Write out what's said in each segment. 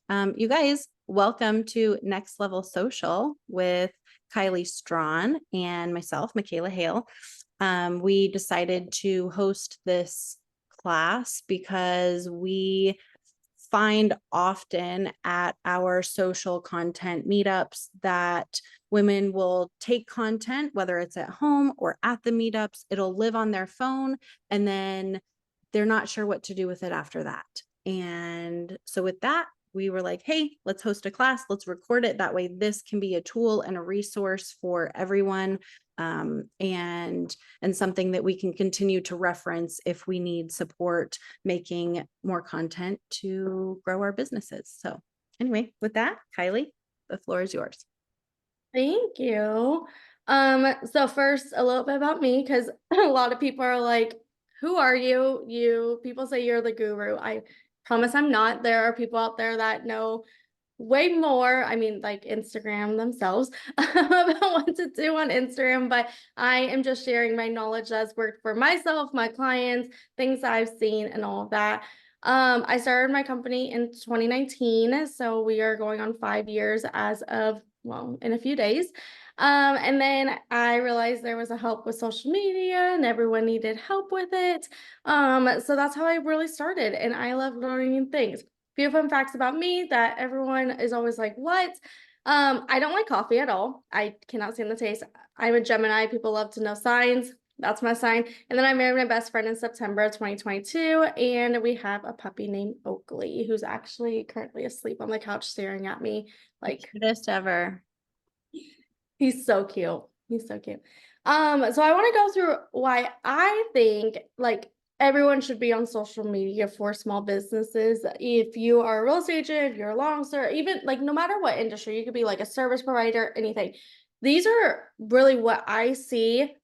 Perfect. You guys, welcome to Next Level Social with Kylie Strawn and myself, McKayla Hale. We decided to host this class because we find often at our social content meetups that women will take content, whether it's at home or at the meetups, it'll live on their phone, and then they're not sure what to do with it after that. And so with that, we were like, hey, let's host a class, let's record it. That way this can be a tool and a resource for everyone, and something that we can continue to reference if we need support making more content to grow our businesses. So anyway, with that, Kylie, the floor is yours. Thank you. So first, a little bit about me, because a lot of people are like, who are you? People say you're the guru. I promise I'm not. There are people out there that know way more. I mean, like Instagram themselves about what to do on Instagram, but I am just sharing my knowledge that's worked for myself, my clients, things that I've seen, and all of that. I started my company in 2019, so we are going on 5 years as of, well, in a few days. And then I realized there was a help with social media and everyone needed help with it. So that's how I really started. And I love learning new things. Few fun facts about me that everyone is always like, what? I don't like coffee at all. I cannot stand the taste. I'm a Gemini. People love to know signs. That's my sign. And then I married my best friend in September 2022, and we have a puppy named Oakley, who's actually currently asleep on the couch staring at me. Like, Cutest ever. he's so cute. He's so cute. So I want to go through why I think like everyone should be on social media for small businesses. If you are a real estate agent, if you're a law officer, even like no matter what industry, you could be like a service provider, anything. These are really what I see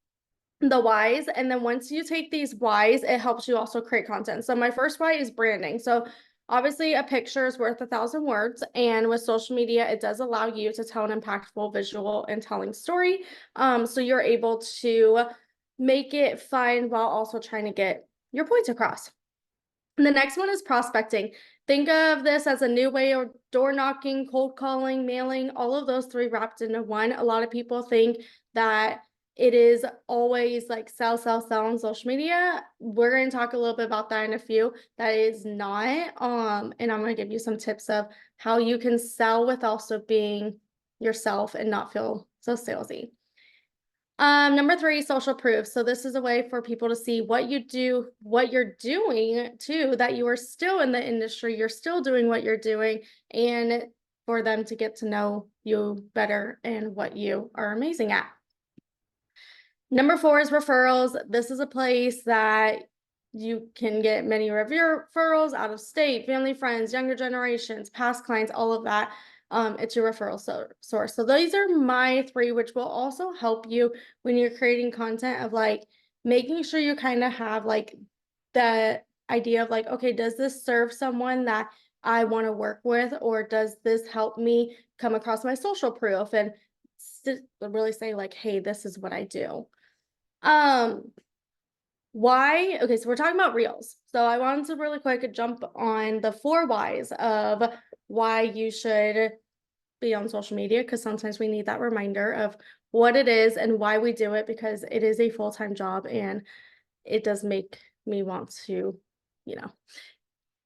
the whys. And then once you take these whys, it helps you also create content. So my first why is branding. So obviously a picture is worth 1,000 words. And with social media, it does allow you to tell an impactful visual and telling story. So you're able to make it fun while also trying to get your points across. And the next one is prospecting. Think of this as a new way of door knocking, cold calling, mailing, all of those three wrapped into one. A lot of people think that it is always like sell, sell, sell on social media. We're going to talk a little bit about that in a few. That is not. And I'm going to give you some tips of how you can sell with also being yourself and not feel so salesy. Number three, social proof. So this is a way for people to see what you do, what you're doing too, that you are still in the industry, you're still doing what you're doing, and for them to get to know you better and what you are amazing at. Number four is referrals. This is a place that you can get many referrals out of state, family, friends, younger generations, past clients, all of that. It's your referral source. So these are my three, which will also help you when you're creating content of like making sure you kind of have like the idea of like, okay, does this serve someone that I want to work with, or does this help me come across my social proof and really say like, hey, this is what I do. Why? Okay, so we're talking about reels. So I wanted to really quick jump on the 4 whys of why you should be on social media, because sometimes we need that reminder of what it is and why we do it, because it is a full-time job and it does make me want to,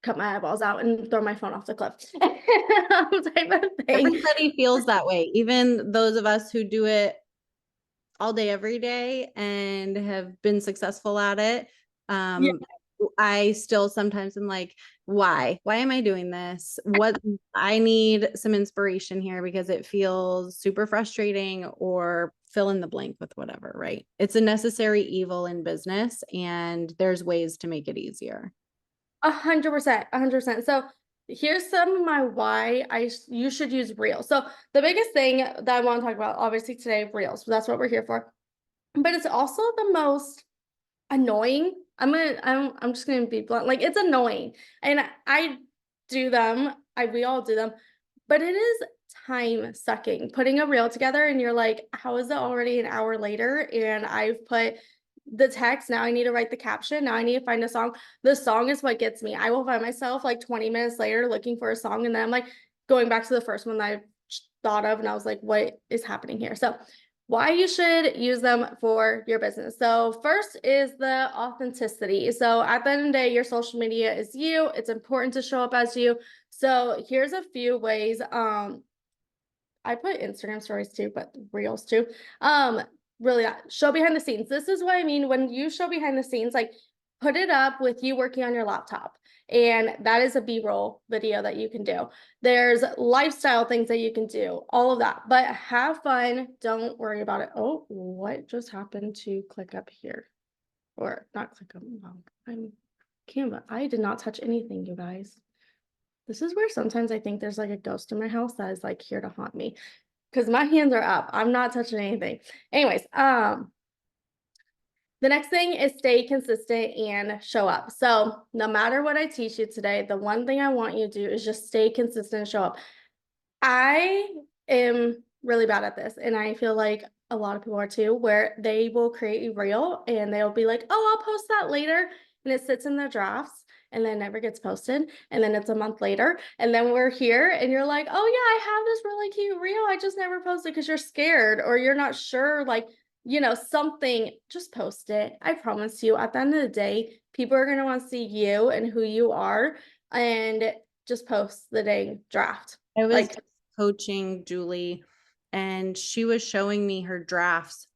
cut my eyeballs out and throw my phone off the cliff type of thing. Everybody feels that way, even those of us who do it all day, every day, and have been successful at it. Yeah. I still sometimes am like, why am I doing this? What I need some inspiration here, because it feels super frustrating, or fill in the blank with whatever, right? It's a necessary evil in business, and there's ways to make it easier. 100%, 100%. So here's some of my why you should use Reels. So the biggest thing that I want to talk about, obviously today, Reels. That's what we're here for. But it's also the most annoying. I'm just gonna be blunt. Like, it's annoying, and I do them. We all do them, but it is time sucking putting a reel together, and you're like, how is it already an hour later? And I've put the text. Now I need to write the caption. Now I need to find a song. The song is what gets me. I will find myself like 20 minutes later looking for a song. And then I'm like going back to the first one that I thought of. And I was like, what is happening here? So why you should use them for your business. So first is the authenticity. So at the end of the day, your social media is you. It's important to show up as you. So here's a few ways. I put Instagram stories too, but reels too. Really show behind the scenes. This is what I mean when you show behind the scenes, like put it up with you working on your laptop. And that is a B-roll video that you can do. There's lifestyle things that you can do, all of that, but have fun. Don't worry about it. Oh, what just happened to click up here? Or not click up. Wow, I'm Canva. I did not touch anything, you guys. This is where sometimes I think there's like a ghost in my house that is like here to haunt me because my hands are up. I'm not touching anything. Anyways, the next thing is stay consistent and show up. So no matter what I teach you today, the one thing I want you to do is just stay consistent and show up. I am really bad at this, and I feel like a lot of people are too, where they will create a reel and they'll be like, oh, I'll post that later. And it sits in their drafts and then never gets posted. And then it's a month later. And then we're here and you're like, oh, yeah, I have this really cute reel. I just never posted because you're scared or you're not sure, like, something. Just post it. I promise you, at the end of the day, people are going to want to see you and who you are. And just post the dang draft. I was coaching Julie and she was showing me her drafts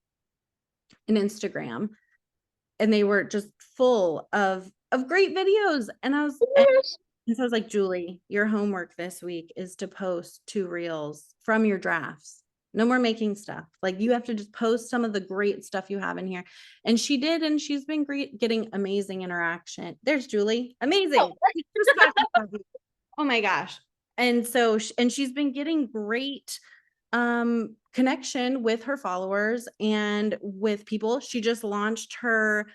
in Instagram and they were just full of great videos. And I was, and so I was like, Julie, your homework this week is to post 2 reels from your drafts. No more making stuff. Like you have to just post some of the great stuff you have in here. And she did. And she's been great, getting amazing interaction. There's Julie. Amazing. Oh my gosh. And so, and she's been getting great connection with her followers and with people. She just launched her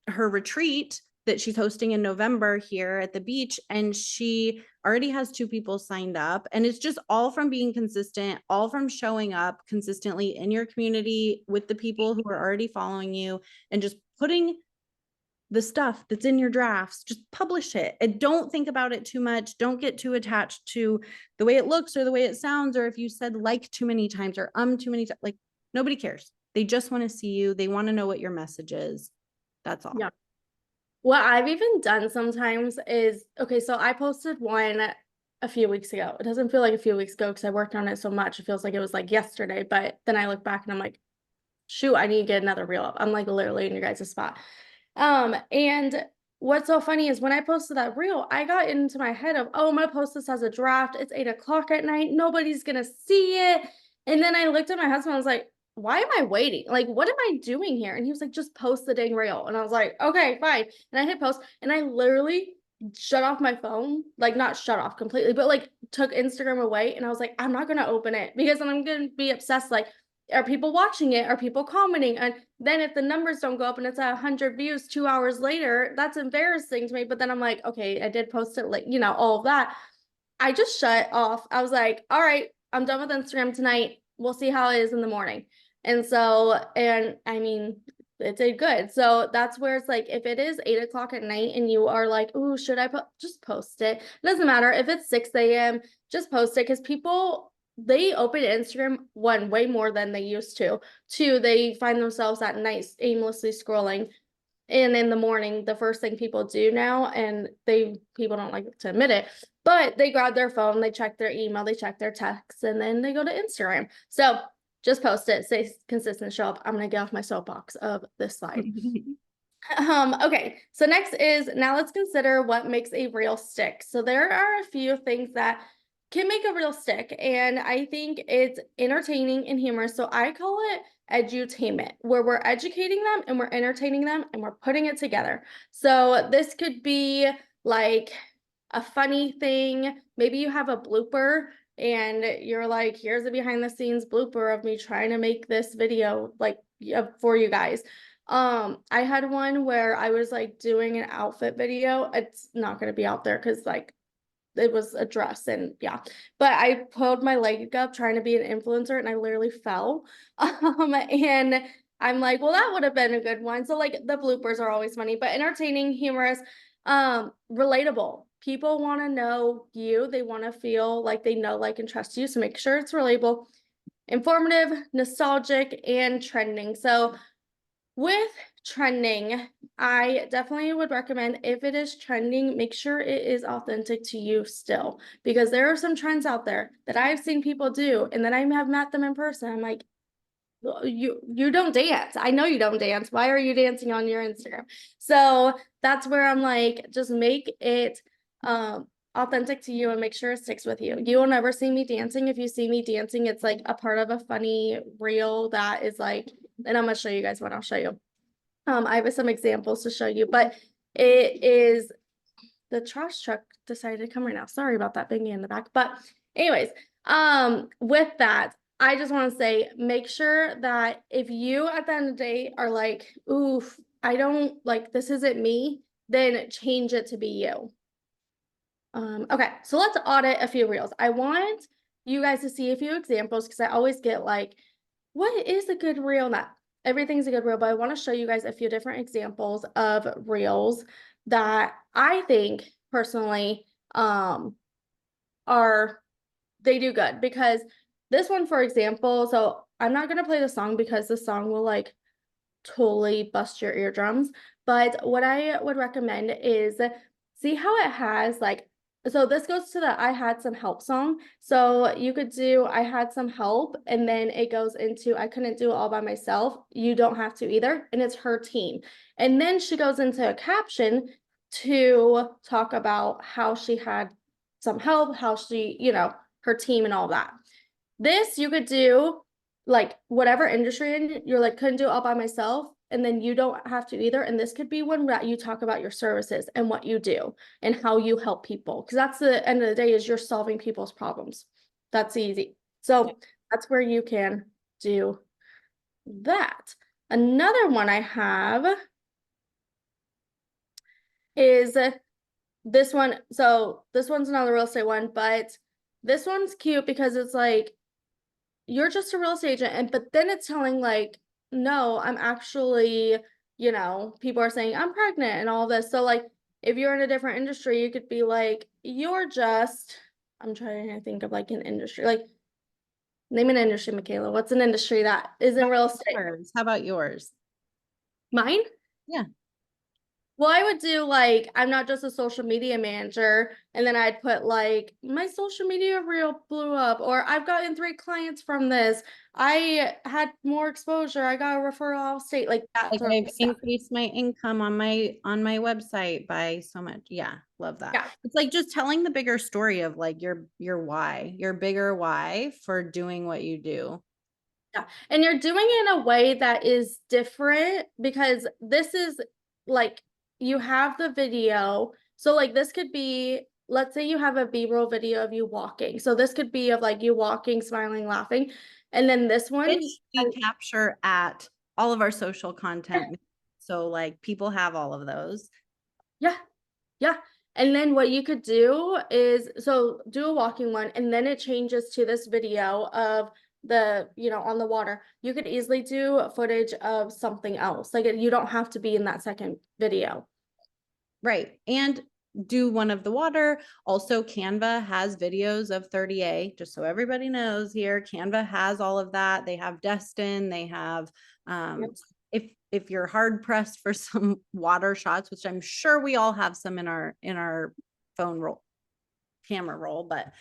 retreat that she's hosting in November here at the beach, and she already has 2 people signed up. And it's just all from being consistent, all from showing up consistently in your community with the people who are already following you and just putting the stuff that's in your drafts, just publish it and don't think about it too much. Don't get too attached to the way it looks or the way it sounds, or if you said like too many times or too many times. Like nobody cares. They just want to see you. They want to know what your message is. That's all. Yeah. What I've even done sometimes is, okay, so I posted one a few weeks ago. It doesn't feel like a few weeks ago because I worked on it so much. It feels like it was like yesterday, but then I look back and I'm like, shoot, I need to get another reel up. I'm like literally in your guys' spot. And what's so funny is when I posted that reel, I got into my head of, oh, I'm gonna post this as a draft. It's 8 o'clock at night. Nobody's gonna see it. And then I looked at my husband. I was like, why am I waiting? Like, what am I doing here? And he was like, just post the dang reel. And I was like, okay, fine. And I hit post and I literally shut off my phone, like not shut off completely, but like took Instagram away. And I was like, I'm not going to open it because then I'm going to be obsessed. Like, are people watching it? Are people commenting? And then if the numbers don't go up and it's at 100 views 2 hours later, that's embarrassing to me. But then I'm like, okay, I did post it, like, all of that. I just shut off. I was like, all right, I'm done with Instagram tonight. We'll see how it is in the morning. And so, and I mean, it did good. So that's where it's like, if it is 8 o'clock at night and you are like, oh, should I just post it? It doesn't matter if it's 6 a.m., just post it because people, they open Instagram way more than they used to. 2, they find themselves at night aimlessly scrolling. And in the morning, the first thing people do now, and people don't like to admit it, but they grab their phone, they check their email, they check their texts, and then they go to Instagram. So just post it, stay consistent, show up. I'm gonna get off my soapbox of this slide. Okay, so next is, now let's consider what makes a reel stick. So there are a few things that can make a reel stick, and I think it's entertaining and humorous. So I call it edutainment, where we're educating them and we're entertaining them and we're putting it together. So this could be like a funny thing. Maybe you have a blooper and you're like, here's a behind the scenes blooper of me trying to make this video like for you guys. I had one where I was like doing an outfit video. It's not going to be out there because like it was a dress and yeah, but I pulled my leg up trying to be an influencer and I literally fell. And I'm like, well, that would have been a good one. So like the bloopers are always funny, but entertaining, humorous, relatable. People want to know you. They want to feel like they know, like, and trust you. So make sure it's relatable, informative, nostalgic, and trending. So with trending, I definitely would recommend, if it is trending, make sure it is authentic to you still, because there are some trends out there that I've seen people do, and then I have met them in person. I'm like, "Well, you don't dance. I know you don't dance. Why are you dancing on your Instagram?" So that's where I'm like, just make it authentic to you and make sure it sticks with you. You will never see me dancing. If you see me dancing, it's like a part of a funny reel that is like, and I'm gonna show you guys what I'll show you. I have some examples to show you, but it is, the trash truck decided to come right now. Sorry about that banging in the back. But anyways, with that, I just want to say, make sure that if you at the end of the day are like, oof, I don't like, this isn't me, then change it to be you. Okay, so let's audit a few reels. I want you guys to see a few examples, because I always get like, what is a good reel? Not everything's a good reel, but I want to show you guys a few different examples of reels that I think personally are, they do good. Because this one, for example, so I'm not gonna play the song because the song will like totally bust your eardrums. But what I would recommend is, see how it has like, so this goes to the I had some help song. So you could do I had some help, and then it goes into I couldn't do it all by myself. You don't have to either. And it's her team. And then she goes into a caption to talk about how she had some help, how she, her team and all that. This you could do like whatever industry in, you're like, couldn't do it all by myself, and then you don't have to either. And this could be one that you talk about your services and what you do and how you help people, because that's the end of the day, is you're solving people's problems. That's easy. So that's where you can do that. Another one I have is this one. So this one's another real estate one, but this one's cute because it's like, you're just a real estate agent, and but then it's telling like, no, I'm actually, people are saying I'm pregnant and all this. So like, if you're in a different industry, you could be like, you're just, I'm trying to think of like an industry, like, name an industry, McKayla. What's an industry that isn't real estate? How about yours? Mine? Yeah. Well, I would do like, I'm not just a social media manager, and then I'd put like, my social media reel blew up, or I've gotten 3 clients from this. I had more exposure. I got a referral out of state, like that Like sort I've of stuff. increased my income on my website by so much. Yeah, love that. Yeah. It's like just telling the bigger story of like your why, your bigger why for doing what you do. Yeah. And you're doing it in a way that is different, because this is like, you have the video. So like this could be, let's say you have a B-roll video of you walking. So this could be of like you walking, smiling, laughing. And then this one, Which we capture at all of our social content. So like people have all of those. yeah, yeah. And then what you could do is, so do a walking one, and then it changes to this video of the, on the water. You could easily do footage of something else. Like you don't have to be in that second video. Right. And do one of the water. Also, Canva has videos of 30A, just so everybody knows here. Canva has all of that. They have Destin, they have Yep. if you're hard pressed for some water shots, which I'm sure we all have some in our phone roll camera roll, but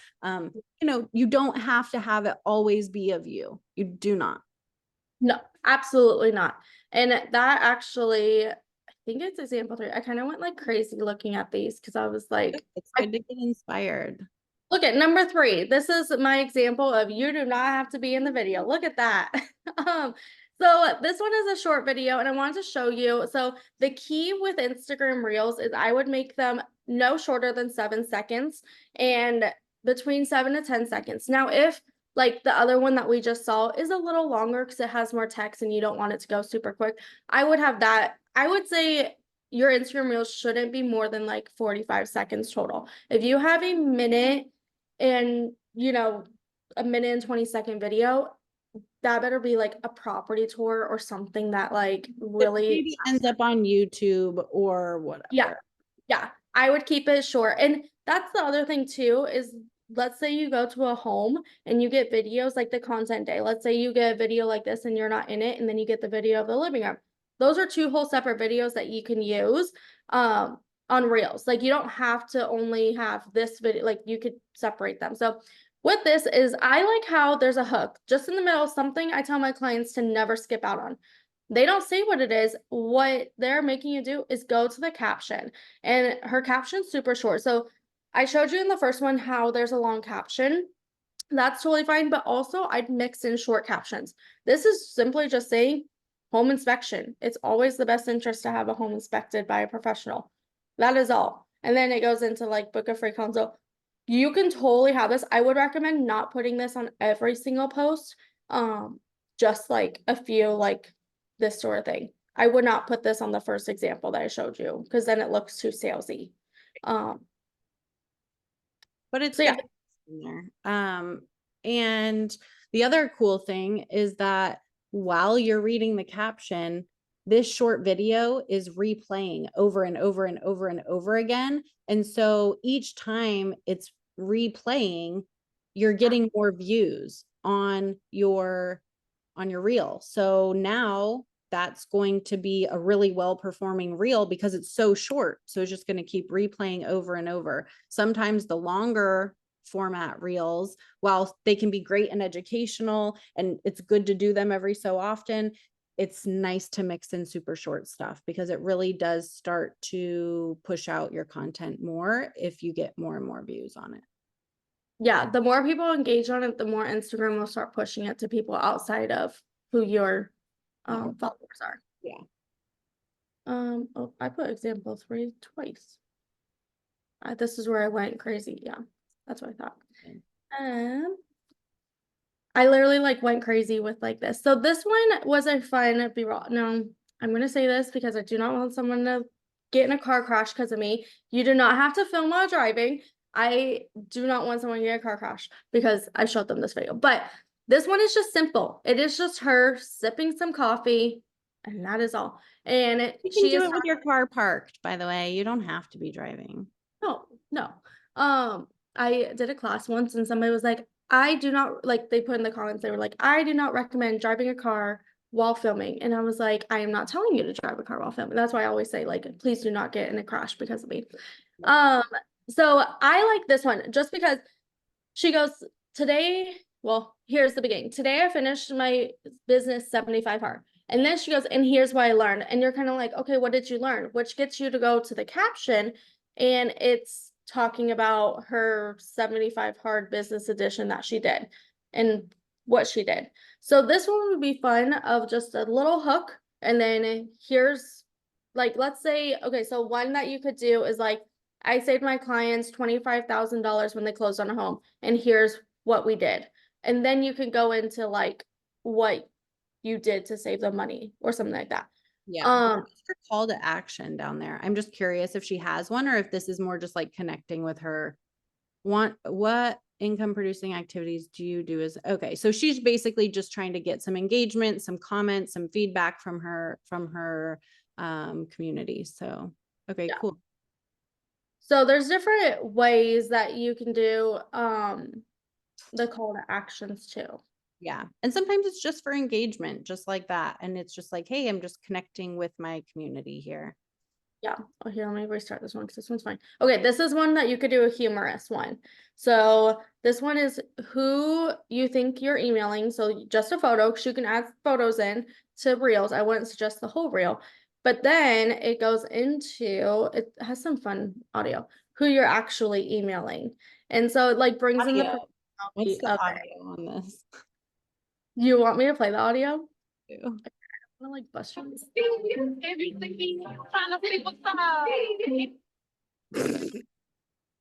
you don't have to have it always be of you. You do not. No, absolutely not. And that actually, I think it's example 3. I kind of went like crazy looking at these, because I was like, It's good to get inspired. look at number 3. This is my example of, you do not have to be in the video. Look at that. So this one is a short video, and I wanted to show you. So the key with Instagram Reels is I would make them no shorter than 7 seconds, and between 7 to 10 seconds. Now, if like the other one that we just saw is a little longer because it has more text and you don't want it to go super quick, I would have that. I would say your Instagram Reels shouldn't be more than like 45 seconds total. If you have a minute and, a minute and 20-second video, that better be like a property tour or something that like really maybe ends up on YouTube or whatever. Yeah. Yeah. I would keep it short. And that's the other thing too, is let's say you go to a home and you get videos like the content day. Let's say you get a video like this and you're not in it, and then you get the video of the living room. Those are two whole separate videos that you can use on Reels. Like you don't have to only have this video, like you could separate them. So with this is I like how there's a hook just in the middle, something I tell my clients to never skip out on. They don't say what it is. What they're making you do is go to the caption, and her caption's super short. So I showed you in the first one how there's a long caption. That's totally fine, but also I'd mix in short captions. This is simply just saying home inspection. It's always the best interest to have a home inspected by a professional. That is all. And then it goes into like book a free consult. You can totally have this. I would recommend not putting this on every single post. Just like a few, like this sort of thing. I would not put this on the first example that I showed you because then it looks too salesy. But it's So yeah. good in there. And the other cool thing is that while you're reading the caption, this short video is replaying over and over and over and over again. And so each time it's replaying, you're getting more views on your reel. So now that's going to be a really well performing reel because it's so short. So it's just going to keep replaying over and over. Sometimes the longer format reels, while they can be great and educational and it's good to do them every so often, it's nice to mix in super short stuff because it really does start to push out your content more if you get more and more views on it. Yeah, the more people engage on it, the more Instagram will start pushing it to people outside of who your followers are. Yeah. Oh, I put example 3 twice. This is where I went crazy. Yeah, that's what I thought. I literally like went crazy with like this. So this one was a fun B-roll. Now I'm gonna say this because I do not want someone to get in a car crash because of me. You do not have to film while driving. I do not want someone to get a car crash because I showed them this video. But this one is just simple. It is just her sipping some coffee, and that is all. And You can do it with your car parked, by the way. You don't have to be driving. No. I did a class once and somebody was like, I do not, like, they put in the comments, they were like, I do not recommend driving a car while filming. And I was like, I am not telling you to drive a car while filming. That's why I always say, like, please do not get in a crash because of me. So I like this one just because she goes, today, well, here's the beginning. Today I finished my business 75 hard. And then she goes, and here's what I learned. And you're kind of like, okay, what did you learn? Which gets you to go to the caption, and it's talking about her 75 hard business edition that she did and what she did. So this one would be fun of just a little hook. And then here's like, let's say, okay, so one that you could do is like, I saved my clients $25,000 when they closed on a home, and here's what we did. And then you can go into like what you did to save the money or something like that. Yeah. What's her call to action down there? I'm just curious if she has one or if this is more just like connecting with her. What income producing activities do you do? Okay. So she's basically just trying to get some engagement, some comments, some feedback from her community. So, okay, yeah. Cool. So there's different ways that you can do the call to actions too. Yeah. And sometimes it's just for engagement, just like that. And it's just like, hey, I'm just connecting with my community here. Yeah. Oh, here, let me restart this one because this one's fine. Okay, this is one that you could do a humorous one. So this one is who you think you're emailing. So just a photo, because you can add photos in to reels. I wouldn't suggest the whole reel. But then it goes into, it has some fun audio, who you're actually emailing. And so it like brings in the What's the audio on this? You want me to play the audio? I want to like bust you.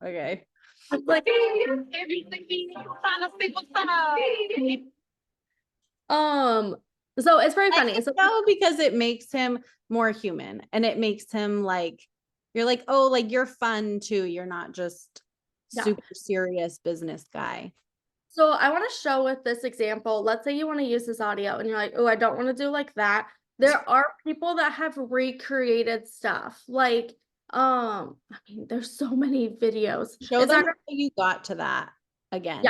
Okay. Like, so it's very funny. So because it makes him more human and it makes him like, you're like, oh, like you're fun too. You're not just super serious business guy. So I want to show with this example, let's say you want to use this audio and you're like, oh, I don't want to do like that. There are people that have recreated stuff. Like, I mean, there's so many videos. Show It's them not how you got to that yeah. again.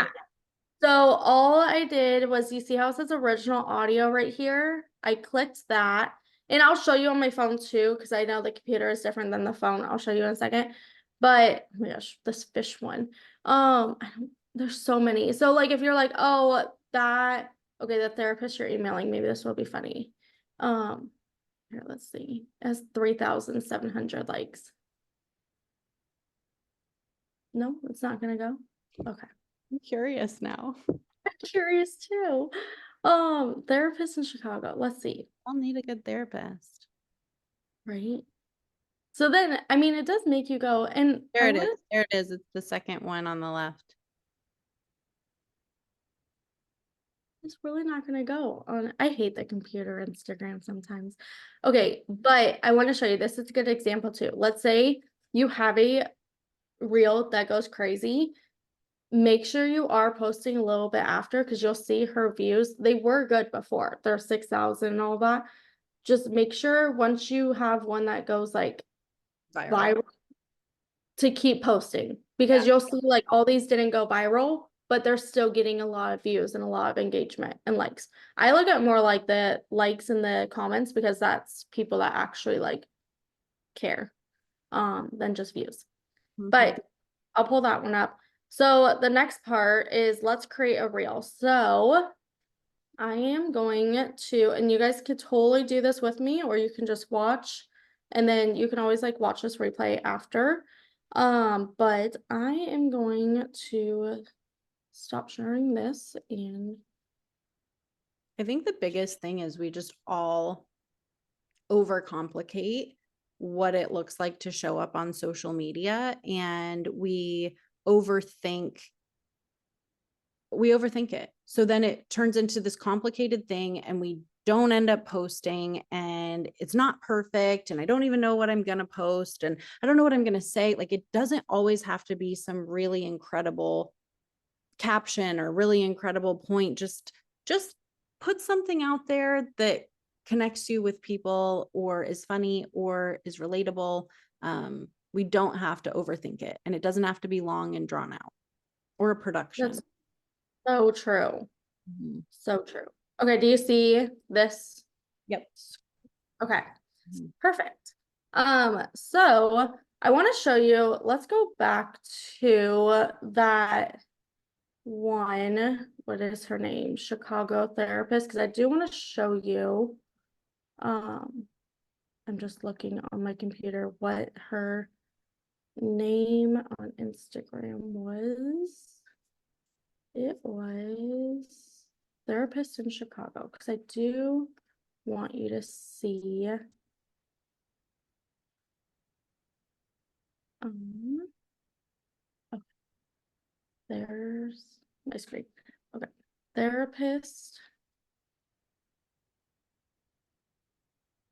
So all I did was, you see how it says original audio right here? I clicked that, and I'll show you on my phone too, because I know the computer is different than the phone. I'll show you in a second. But oh my gosh, this fish one. There's so many. So like if you're like, oh, that okay, the therapist you're emailing, maybe this will be funny. Here, let's see. It has 3,700 likes. No, it's not gonna go. Okay. I'm curious now. Curious too. Therapist in Chicago. Let's see. I'll need a good therapist. Right. So then, I mean, it does make you go, and There I it is. want There it is. It's the second one on the left. it's really not going to go on. I hate the computer Instagram sometimes. Okay, but I want to show you this. It's a good example too. Let's say you have a reel that goes crazy. Make sure you are posting a little bit after, because you'll see her views. They were good before. They're 6,000 and all that. Just make sure once you have one that goes like viral to keep posting, because you'll see like all these didn't go viral, but they're still getting a lot of views and a lot of engagement and likes. I look at more like the likes and the comments, because that's people that actually like care than just views. But I'll pull that one up. So the next part is, let's create a reel. So I am going to, and you guys could totally do this with me, or you can just watch, and then you can always like watch this replay after. But I am going to stop sharing this, and I think the biggest thing is we just all overcomplicate what it looks like to show up on social media, and we overthink it. So then it turns into this complicated thing, and we don't end up posting, and it's not perfect, and I don't even know what I'm going to post, and I don't know what I'm going to say. Like, it doesn't always have to be some really incredible caption or really incredible point. Just put something out there that connects you with people, or is funny, or is relatable. We don't have to overthink it, and it doesn't have to be long and drawn out, or a production. that's so true. So true. Okay, do you see this? Yep. Okay, perfect. So I want to show you, let's go back to that one, what is her name? Chicago therapist, because I do want to show you. I'm just looking on my computer what her name on Instagram was. It was therapist in Chicago, because I do want you to see. Okay, there's my screen. Okay, therapist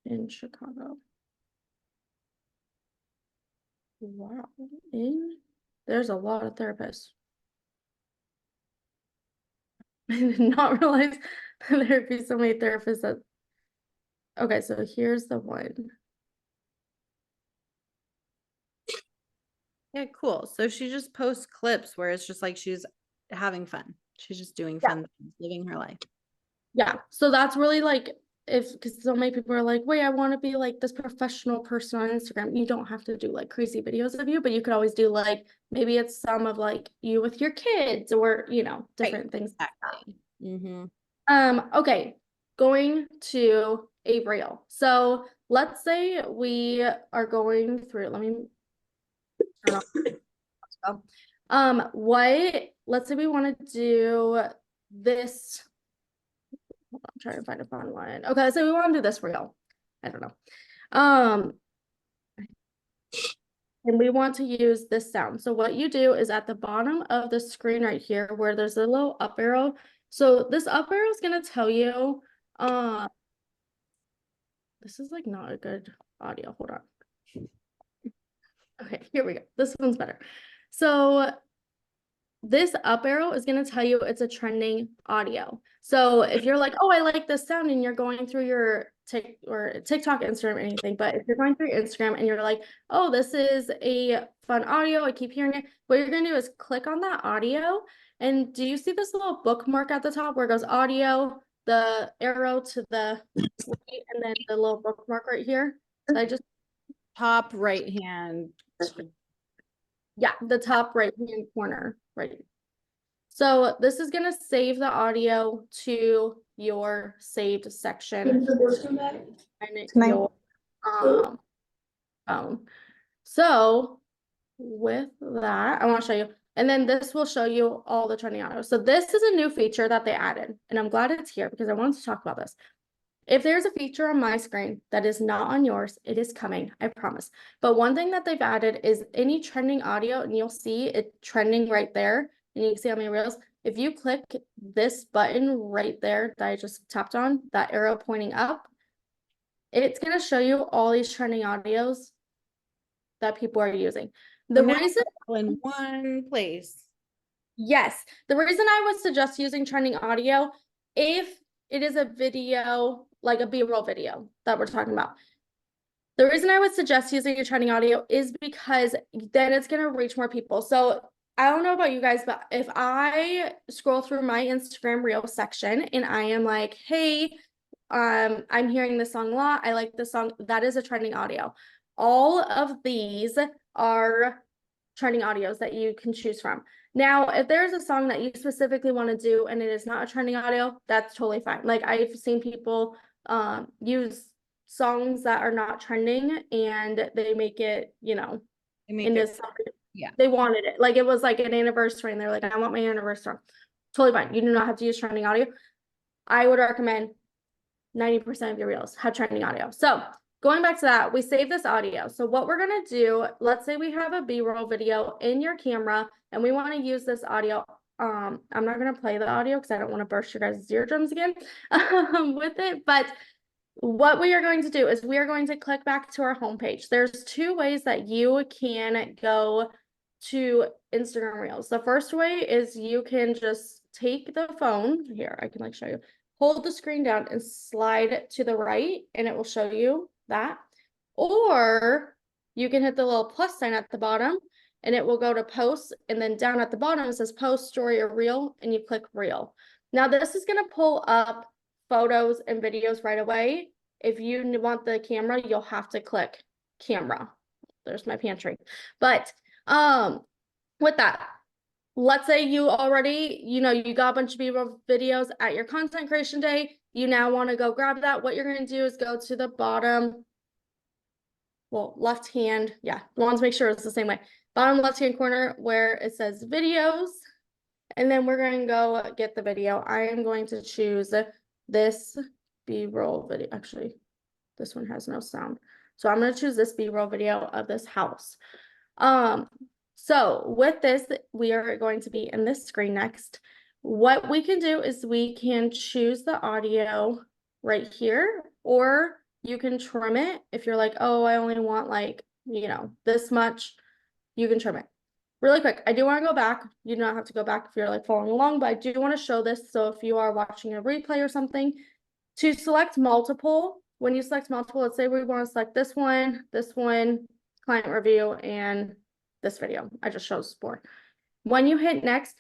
in Chicago. Wow, there's a lot of therapists. I did not realize that there'd be so many therapists that. Okay, so here's the one. Yeah, cool. So she just posts clips where it's just like she's having fun. She's just doing Yeah. fun things, living her life. Yeah, so that's really like, because so many people are like, wait, I want to be like this professional person on Instagram. You don't have to do like crazy videos of you, but you could always do like, maybe it's some of like you with your kids, or different things. Exactly. Okay, going to a reel. So let's say we are going through, let me turn off. Let's say we want to do this. Hold on, I'm trying to find a fun one. Okay, so we want to do this reel. I don't know. And we want to use this sound. So what you do is, at the bottom of the screen right here, where there's a little up arrow. So this up arrow is going to tell you, this is like not a good audio. Hold on. Okay, here we go. This one's better. So this up arrow is going to tell you it's a trending audio. So if you're like, oh, I like this sound, and you're going through your TikTok, Instagram, anything, but if you're going through Instagram and you're like, oh, this is a fun audio, I keep hearing it, what you're going to do is click on that audio. And do you see this little bookmark at the top where it goes audio, the arrow to the right, and then the little bookmark right here? I just Top right hand. Yeah, the top right hand corner, right. So this is going to save the audio to your saved section and your phone. So with that, I want to show you, and then this will show you all the trending audio. So this is a new feature that they added, and I'm glad it's here because I wanted to talk about this. If there's a feature on my screen that is not on yours, it is coming, I promise. But one thing that they've added is any trending audio, and you'll see it trending right there, and you can see how many reels. If you click this button right there that I just tapped on, that arrow pointing up, it's going to show you all these trending audios that people are using. The reason in one place. Yes, the reason I would suggest using trending audio, if it is a video, like a B-roll video that we're talking about, the reason I would suggest using a trending audio is because then it's going to reach more people. So I don't know about you guys, but if I scroll through my Instagram reel section and I am like, hey, I'm hearing this song a lot, I like this song, that is a trending audio. All of these are trending audios that you can choose from. Now, if there's a song that you specifically want to do and it is not a trending audio, that's totally fine. Like I've seen people use songs that are not trending and they make it, Yeah. They wanted it. Like it was like an anniversary and they're like, I want my anniversary song. Totally fine. You do not have to use trending audio. I would recommend 90% of your reels have trending audio. So going back to that, we save this audio. So what we're going to do, let's say we have a B-roll video in your camera and we want to use this audio. I'm not going to play the audio because I don't want to burst your guys' eardrums again with it. But what we are going to do is we are going to click back to our homepage. There's two ways that you can go to Instagram Reels. The first way is you can just take the phone. Here, I can show you. Hold the screen down and slide to the right and it will show you that. Or you can hit the little plus sign at the bottom and it will go to post, and then down at the bottom it says post, story, or reel, and you click reel. Now this is going to pull up photos and videos right away. If you want the camera, you'll have to click camera. There's my pantry. But with that, let's say you already, you got a bunch of B-roll videos at your content creation day. You now want to go grab that. What you're going to do is go to the bottom, left hand. Yeah, you want to make sure it's the same way. Bottom left hand corner where it says videos. And then we're going to go get the video. I am going to choose this B-roll video. Actually, this one has no sound. So I'm going to choose this B-roll video of this house. So with this, we are going to be in this screen next. What we can do is we can choose the audio right here, or you can trim it. If you're like, oh, I only want this much, you can trim it. Really quick, I do want to go back. You do not have to go back if you're following along, but I do want to show this. So if you are watching a replay or something, to select multiple, when you select multiple, let's say we want to select this one, client review, and this video. I just chose 4. When you hit next,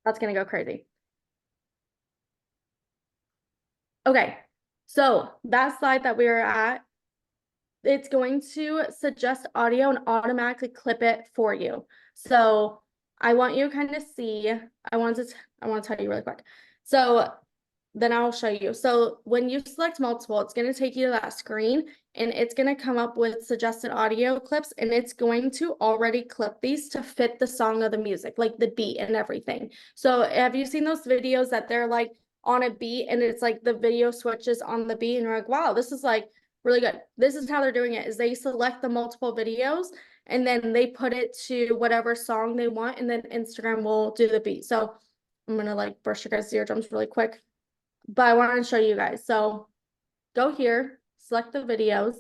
that's going to go crazy. Okay, so that slide that we were at, it's going to suggest audio and automatically clip it for you. So I want you to kind of see, I want to tell you really quick. So then I'll show you. So when you select multiple, it's going to take you to that screen and it's going to come up with suggested audio clips, and it's going to already clip these to fit the song of the music, like the beat and everything. So have you seen those videos that they're on a beat and it's the video switches on the beat and you're like, wow, this is really good. This is how they're doing it, is they select the multiple videos and then they put it to whatever song they want, and then Instagram will do the beat. So I'm going to brush your guys' eardrums really quick, but I wanted to show you guys. So go here, select the videos.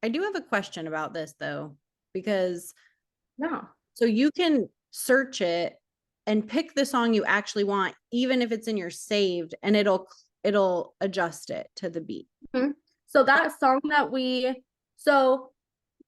I do have a question about this though, because No. so you can search it and pick the song you actually want, even if it's in your saved, and it'll adjust it to the beat. So that song that so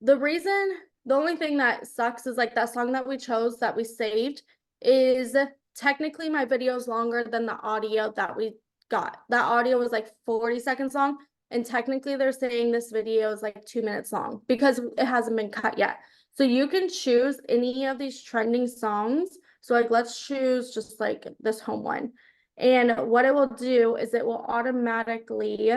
the only thing that sucks is like that song that we chose that we saved is technically my video is longer than the audio that we got. That audio was like 40 seconds long, and technically they're saying this video is like 2 minutes long because it hasn't been cut yet. So you can choose any of these trending songs. So like let's choose just like this home one. And what it will do is it will automatically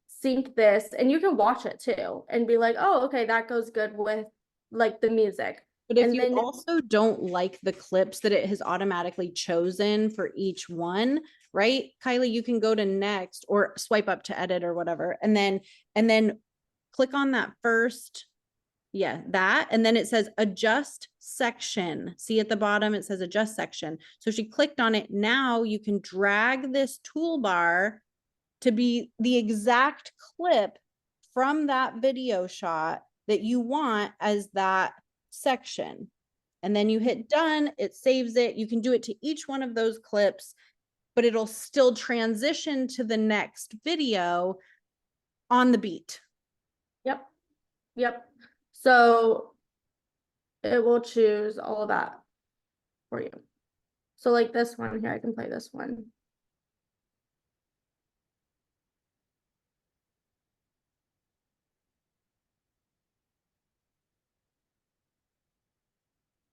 sync this, and you can watch it too and be like, oh, okay, that goes good with like the music. But if And you then also don't like the clips that it has automatically chosen for each one, right, Kylie, you can go to next or swipe up to edit or whatever, and then click on that first, yeah, that, and then it says adjust section. See at the bottom, it says adjust section. So she clicked on it. Now you can drag this toolbar to be the exact clip from that video shot that you want as that section. And then you hit done, it saves it. You can do it to each one of those clips, but it'll still transition to the next video on the beat. yep. So it will choose all of that for you. So like this one here, I can play this one.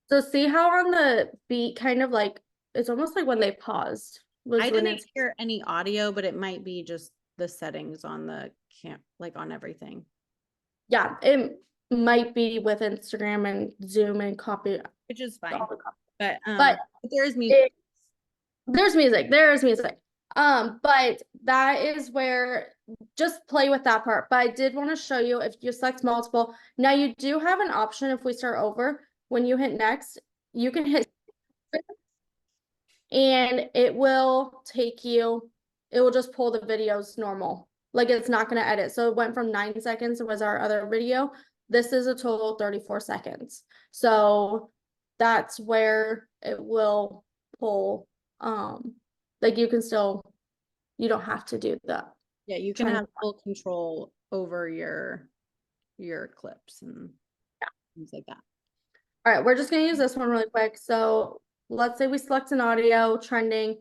So see how on the beat kind of like it's almost like when they paused was I when didn't it's hear any audio, but it might be just the settings on the like on everything. yeah, it might be with Instagram and Zoom and copy Which is fine. all the copy. But there is music. There's music. But that is where just play with that part. But I did want to show you if you select multiple. Now you do have an option if we start over. When you hit next, you can hit and it will take you, it will just pull the videos normal. Like it's not going to edit. So it went from 9 seconds was our other video. This is a total 34 seconds. So that's where it will pull. Like you can still, you don't have to do that. Yeah, you can have full control over your clips and things like that. All right, we're just gonna use this one really quick. So let's say we select an audio trending.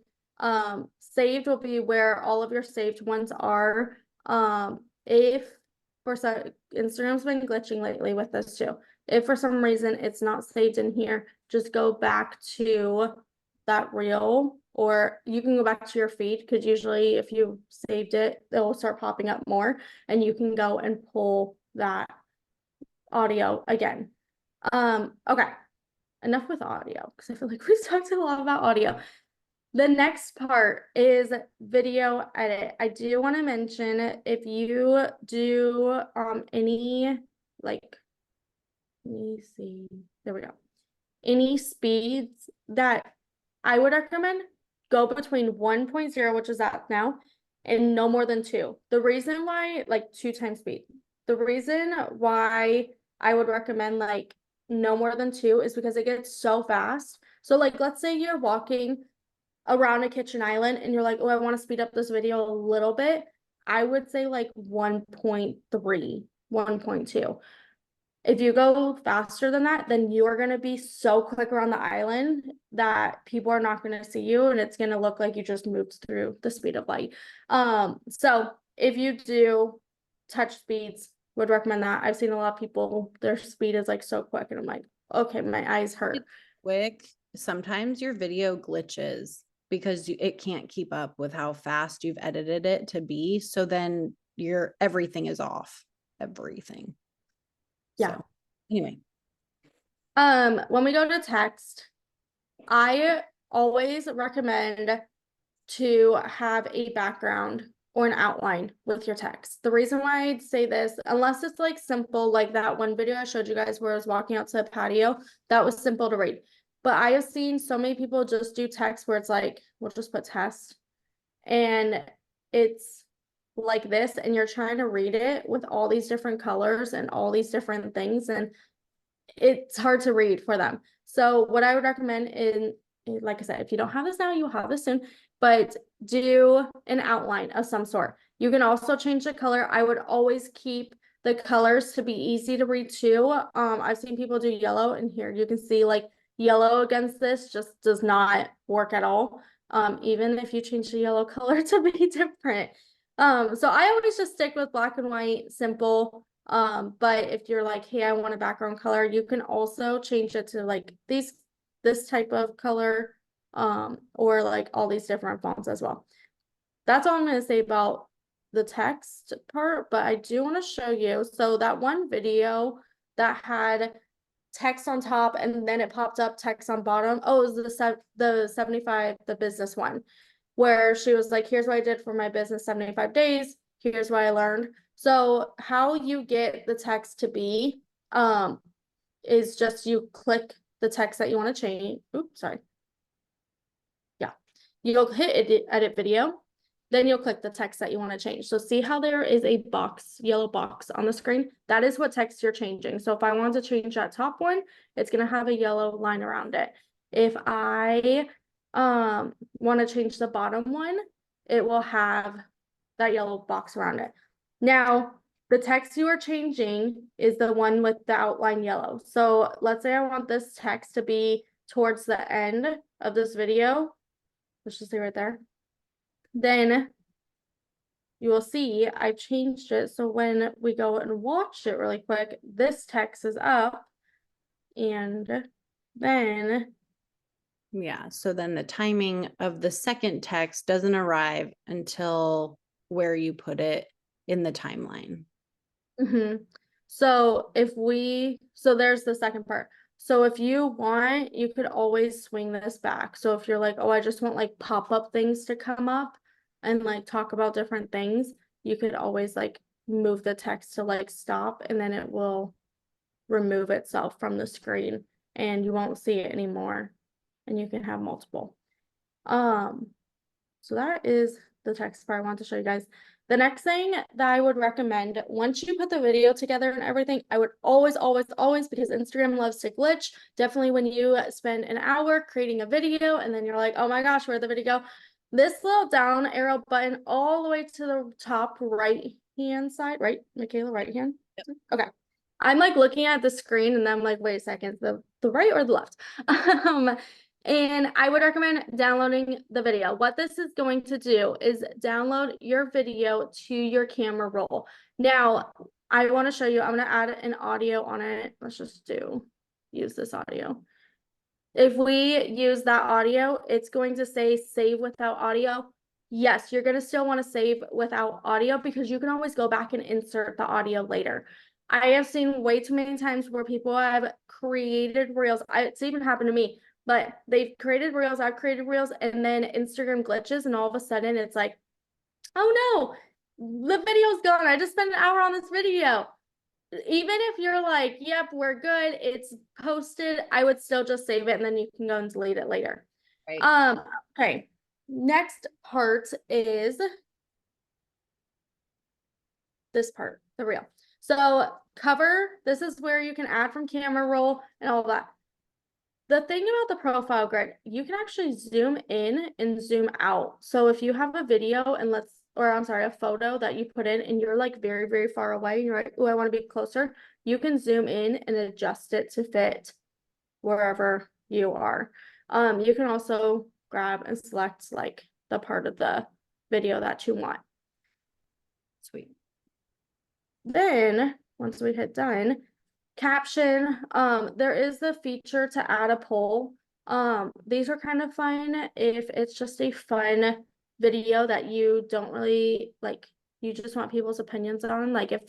Saved will be where all of your saved ones are. If for some Instagram's been glitching lately with this too. If for some reason it's not saved in here, just go back to that reel, or you can go back to your feed because usually if you saved it, it will start popping up more, and you can go and pull that audio again. Okay, enough with audio because I feel like we've talked a lot about audio. The next part is video edit. I do want to mention if you do any like, let me see, there we go. Any speeds that I would recommend go between 1.0, which is that now, and no more than 2. The reason why, like 2 times speed. The reason why I would recommend like no more than 2 is because it gets so fast. So like let's say you're walking around a kitchen island and you're like, oh, I want to speed up this video a little bit. I would say like 1.3, 1.2. If you go faster than that, then you're going to be so quick around the island that people are not going to see you, and it's going to look like you just moved through the speed of light. So if you do touch speeds, would recommend that. I've seen a lot of people, their speed is like so quick, and I'm like, okay, my eyes hurt. It's quick. Sometimes your video glitches because it can't keep up with how fast you've edited it to be. So then everything is off. Everything. Yeah. So, anyway. When we go to text, I always recommend to have a background or an outline with your text. The reason why I'd say this, unless it's like simple, like that one video I showed you guys where I was walking out to the patio, that was simple to read. But I have seen so many people just do text where it's like, we'll just put test. And it's like this and you're trying to read it with all these different colors and all these different things, and it's hard to read for them. So what I would recommend is, like I said, if you don't have this now, you'll have this soon, but do an outline of some sort. You can also change the color. I would always keep the colors to be easy to read too. I've seen people do yellow, and here you can see like yellow against this just does not work at all. Even if you change the yellow color to be different. So I always just stick with black and white, simple. But if you're like, hey, I want a background color, you can also change it to like this type of color, or like all these different fonts as well. That's all I'm going to say about the text part, but I do want to show you. So that one video that had text on top and then it popped up text on bottom. Oh, it was the 75, the business one, where she was like, here's what I did for my business 75 days. Here's what I learned. So how you get the text to be, is just you click the text that you want to change. Oops, sorry. Yeah. You'll hit edit video. Then you'll click the text that you want to change. So see how there is a box, yellow box on the screen? That is what text you're changing. So if I want to change that top one, it's going to have a yellow line around it. If I want to change the bottom one, it will have that yellow box around it. Now, the text you are changing is the one with the outline yellow. So let's say I want this text to be towards the end of this video. Let's just say right there. Then you will see I've changed it. So when we go and watch it really quick, this text is up, and then Yeah, so then the timing of the second text doesn't arrive until where you put it in the timeline. So there's the second part. So if you want, you could always swing this back. So if you're like, oh, I just want like pop-up things to come up and like talk about different things, you could always like move the text to like stop, and then it will remove itself from the screen and you won't see it anymore, and you can have multiple. So that is the text part I want to show you guys. The next thing that I would recommend, once you put the video together and everything, I would always, because Instagram loves to glitch, definitely when you spend an hour creating a video and then you're like, oh my gosh, where'd the video go? This little down arrow button all the way to the top right hand side, right, McKayla, right hand? Yep. Okay. I'm like looking at the screen and I'm like, wait a second, the right or the left? And I would recommend downloading the video. What this is going to do is download your video to your camera roll. Now, I want to show you, I'm going to add an audio on it. Let's just use this audio. If we use that audio, it's going to say save without audio. Yes, you're going to still want to save without audio because you can always go back and insert the audio later. I have seen way too many times where people have created reels. It's even happened to me. But they've created reels, I've created reels, and then Instagram glitches, and all of a sudden it's like, oh no, the video's gone. I just spent an hour on this video. Even if you're like, yep, we're good, it's posted, I would still just save it and then you can go and delete it later. Right. Okay. Next part is this part, the reel. So cover, this is where you can add from camera roll and all that. The thing about the profile grid, you can actually zoom in and zoom out. So if you have a video and a photo that you put in and you're like very, very far away and you're like, oh, I want to be closer, you can zoom in and adjust it to fit wherever you are. You can also grab and select like the part of the video that you want. Sweet. Then once we hit done, caption, there is the feature to add a poll. These are kind of fun if it's just a fun video that you don't really like, you just want people's opinions on. Like if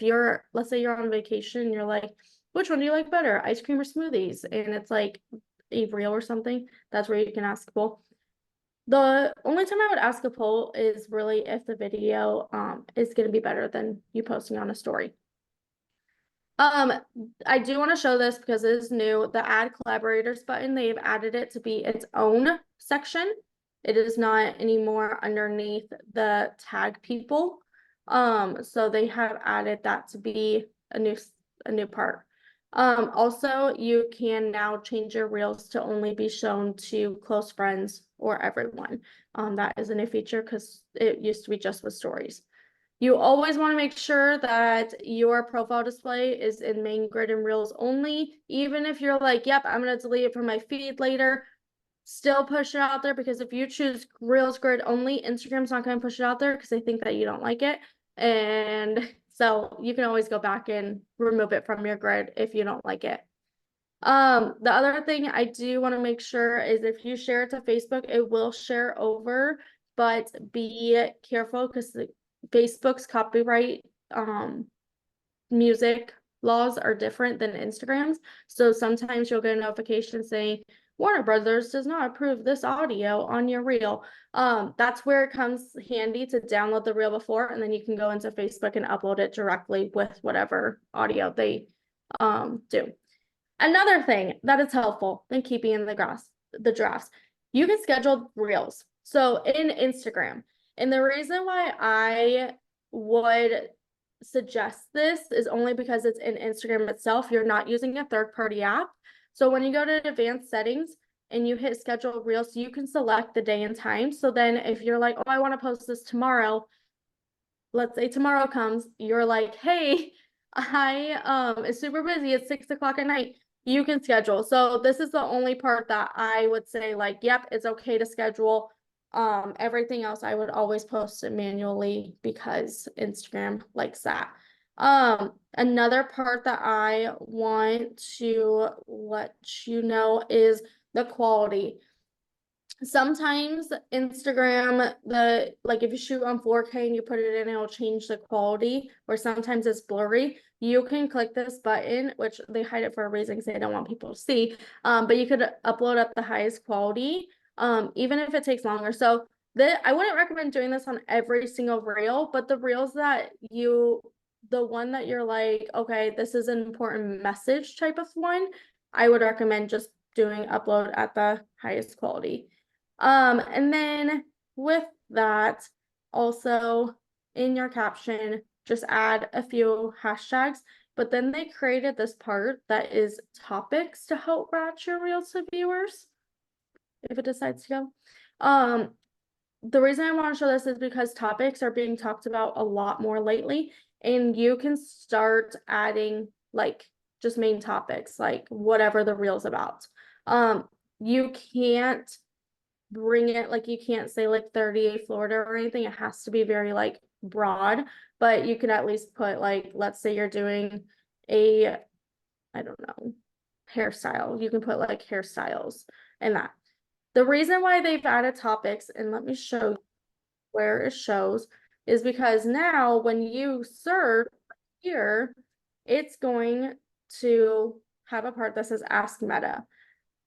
let's say you're on vacation and you're like, which one do you like better, ice cream or smoothies? And it's like a reel or something, that's where you can ask a poll. The only time I would ask a poll is really if the video is going to be better than you posting on a story. I do want to show this because it is new. The add collaborators button, they've added it to be its own section. It is not anymore underneath the tag people. So they have added that to be a new part. Also, you can now change your reels to only be shown to close friends or everyone. That is a new feature because it used to be just with stories. You always want to make sure that your profile display is in main grid and reels only, even if you're like, yep, I'm going to delete it from my feed later. Still push it out there, because if you choose reels grid only, Instagram's not going to push it out there because they think that you don't like it. And so you can always go back and remove it from your grid if you don't like it. The other thing I do want to make sure is if you share it to Facebook, it will share over, but be careful because Facebook's copyright music laws are different than Instagram's. So sometimes you'll get a notification saying Warner Brothers does not approve this audio on your reel. That's where it comes handy to download the reel before, and then you can go into Facebook and upload it directly with whatever audio they do. Another thing that is helpful in keeping in the drafts, you can schedule reels. So in Instagram, and the reason why I would suggest this is only because it's in Instagram itself. You're not using a third-party app. So when you go to advanced settings and you hit schedule reels, you can select the day and time. So then if you're like, oh, I want to post this tomorrow, let's say tomorrow comes, you're like, hey, I it's super busy, it's 6 o'clock at night, you can schedule. So this is the only part that I would say, like, yep, it's okay to schedule. Everything else I would always post it manually because Instagram likes that. Another part that I want to let you know is the quality. Sometimes Instagram, if you shoot on 4K and you put it in, it'll change the quality, or sometimes it's blurry. You can click this button, which they hide it for a reason because they don't want people to see. But you could upload at the highest quality, even if it takes longer. So I wouldn't recommend doing this on every single reel, but the reels that the one that you're like, okay, this is an important message type of one, I would recommend just doing upload at the highest quality. And then with that, also in your caption, just add a few hashtags, but then they created this part that is topics to help route your reels to viewers if it decides to go. The reason I want to show this is because topics are being talked about a lot more lately, and you can start adding like just main topics, like whatever the reel's about. You can't bring it, like, you can't say like 38 Florida or anything. It has to be very like broad, but you can at least put, like, let's say you're doing a, I don't know, hairstyle. You can put like hairstyles and that. The reason why they've added topics, and let me show you where it shows, is because now when you search here, it's going to have a part that says Ask Meta.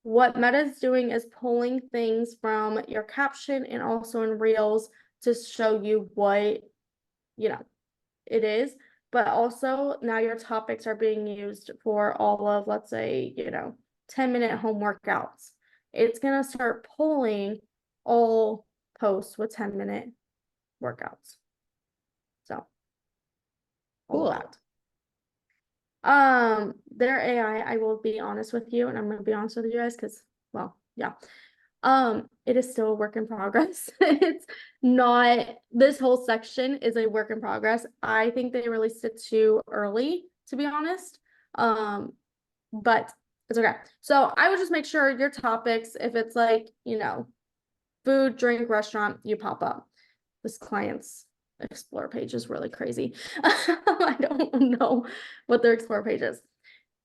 What Meta is doing is pulling things from your caption and also in Reels to show you what, it is. But also now your topics are being used for all of, let's say, 10-minute home workouts. It's going to start pulling all posts with 10-minute workouts. So all of Cool. that. Their AI, I will be honest with you, and I'm going to be honest with you guys because, well, yeah. It is still a work in progress. It's not, this whole section is a work in progress. I think they released it too early, to be honest. But it's okay. So I would just make sure your topics, if it's like, food, drink, restaurant, you pop up. This client's explore page is really crazy. I don't know what their explore page is.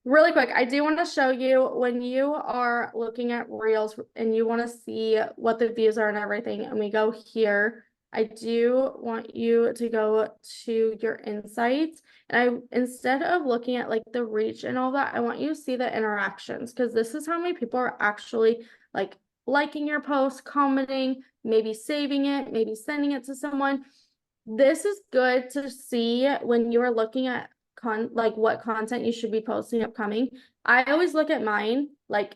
Really quick, I do want to show you when you are looking at reels and you want to see what the views are and everything, and we go here, I do want you to go to your insights, and instead of looking at like the reach and all that, I want you to see the interactions, because this is how many people are actually like liking your post, commenting, maybe saving it, maybe sending it to someone. This is good to see when you are looking at what content you should be posting upcoming. I always look at mine like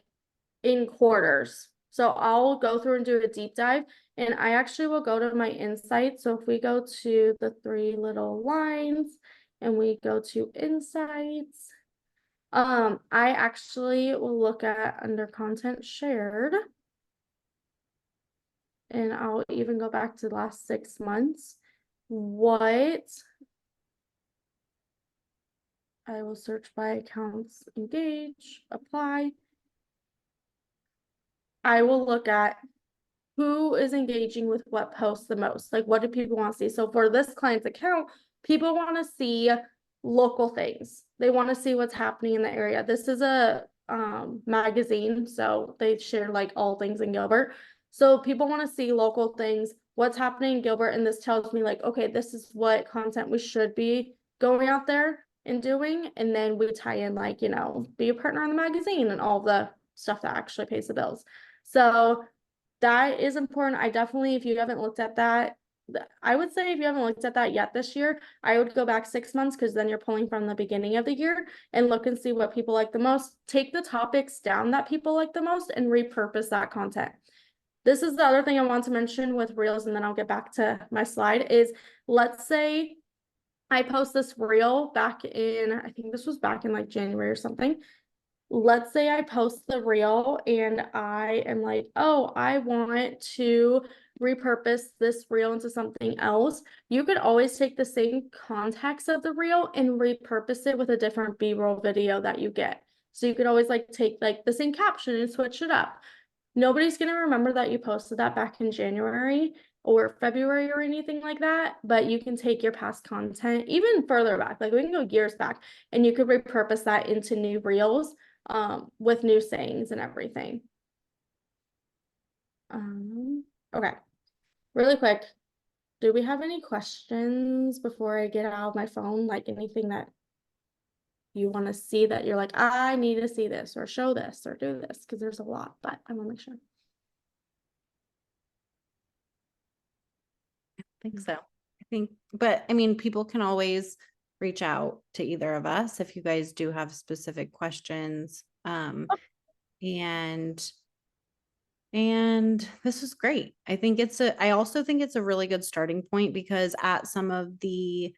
in quarters. So I'll go through and do a deep dive, and I actually will go to my insights. So if we go to the three little lines and we go to insights, I actually will look at under content shared, and I'll even go back to the last 6 months. What I will search by accounts, engage, apply. I will look at who is engaging with what posts the most. Like, what do people want to see? So for this client's account, people want to see local things. They want to see what's happening in the area. This is a magazine, so they share like all things in Gilbert. So people want to see local things, what's happening in Gilbert, and this tells me like, okay, this is what content we should be going out there and doing. And then we tie in like, you know, be a partner in the magazine and all the stuff that actually pays the bills. So that is important. I definitely, if you haven't looked at that, I would say if you haven't looked at that yet this year, I would go back 6 months, because then you're pulling from the beginning of the year and look and see what people like the most. Take the topics down that people like the most and repurpose that content. This is the other thing I want to mention with Reels, and then I'll get back to my slide, is let's say I post this Reel back in, I think this was back in like January or something. Let's say I post the Reel and I am like, oh, I want to repurpose this Reel into something else. You could always take the same context of the Reel and repurpose it with a different B-roll video that you get. So you could always like take like the same caption and switch it up. Nobody's going to remember that you posted that back in January or February or anything like that, but you can take your past content even further back, like we can go years back, and you could repurpose that into new Reels with new sayings and everything. Okay, really quick, do we have any questions before I get out of my phone? Like anything that you want to see that you're like, I need to see this or show this or do this, because there's a lot, but I want to make sure. I think so. I think, but I mean, people can always reach out to either of us if you guys do have specific questions. And this is great. I also think it's a really good starting point, because at some of the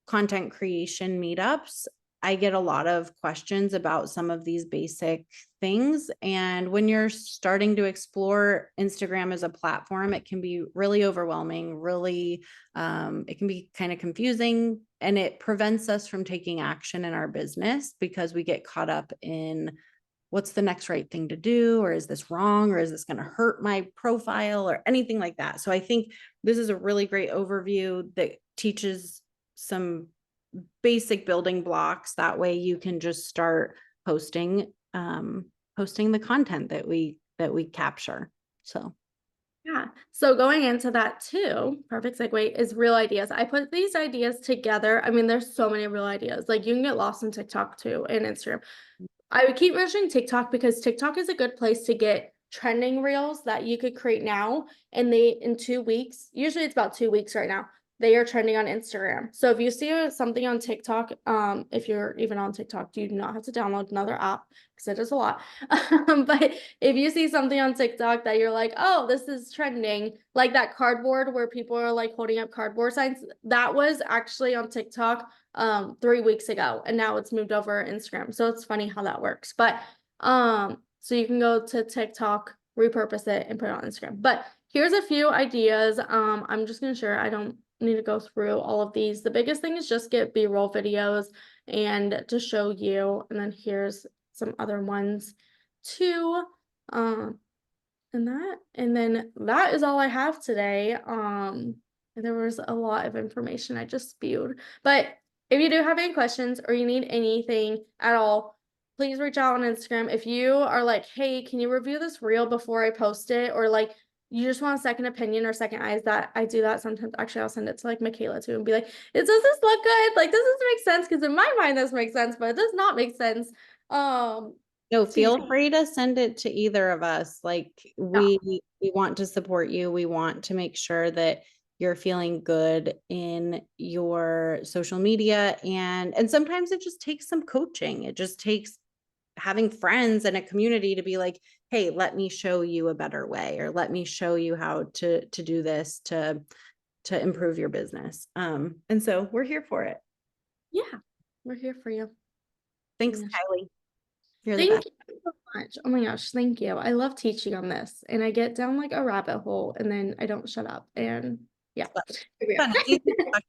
content creation meetups, I get a lot of questions about some of these basic things. And when you're starting to explore Instagram as a platform, it can be really overwhelming, really, it can be kind of confusing, and it prevents us from taking action in our business because we get caught up in what's the next right thing to do, or is this wrong, or is this going to hurt my profile, or anything like that. So I think this is a really great overview that teaches some basic building blocks. That way you can just start posting the content that we capture. So yeah, so going into that too, perfect segue, is real ideas. I put these ideas together. I mean, there's so many real ideas. Like you can get lost in TikTok too and Instagram. I would keep mentioning TikTok because TikTok is a good place to get trending reels that you could create now, and they in 2 weeks, usually it's about 2 weeks right now, they are trending on Instagram. So if you see something on TikTok, if you're even on TikTok, you do not have to download another app because it is a lot. But if you see something on TikTok that you're like, oh, this is trending, like that cardboard where people are like holding up cardboard signs, that was actually on TikTok 3 weeks ago, and now it's moved over Instagram. So it's funny how that works. But so you can go to TikTok, repurpose it, and put it on Instagram. But here's a few ideas. I'm just gonna share. I don't need to go through all of these. The biggest thing is just get B-roll videos and to show you. And then here's some other ones too. And then that is all I have today. There was a lot of information I just spewed. But if you do have any questions or you need anything at all, please reach out on Instagram. If you are like, hey, can you review this reel before I post it? Or like you just want a second opinion or second eyes, that I do that sometimes. Actually, I'll send it to like McKayla too and be like, does this look good? Like, does this make sense? Because in my mind, this makes sense, but it does not make sense. no, feel free to send it to either of us. Like we want to support you. We want to make sure that you're feeling good in your social media, and sometimes it just takes some coaching. It just takes having friends and a community to be like, hey, let me show you a better way, or let me show you how to do this to improve your business. And so we're here for it. Yeah, we're here for you. Thanks, Yeah. Kylie. You're the Thank best. you so much. Oh my gosh, thank you. I love teaching on this, and I get down like a rabbit hole and then I don't shut up. And yeah, here we Fun. It's easy to talk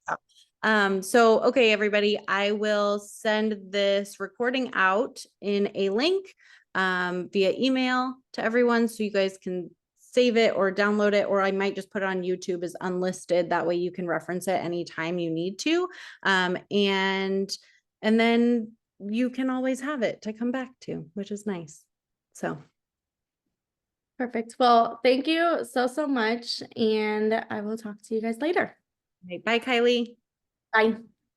about. So, okay, everybody, I will send this recording out in a link via email to everyone so you guys can save it or download it, or I might just put it on YouTube as unlisted. That way you can reference it anytime you need to. And then you can always have it to come back to, which is nice. So. Perfect. Well, thank you so much, and I will talk to you guys later. Bye, Kylie. Bye.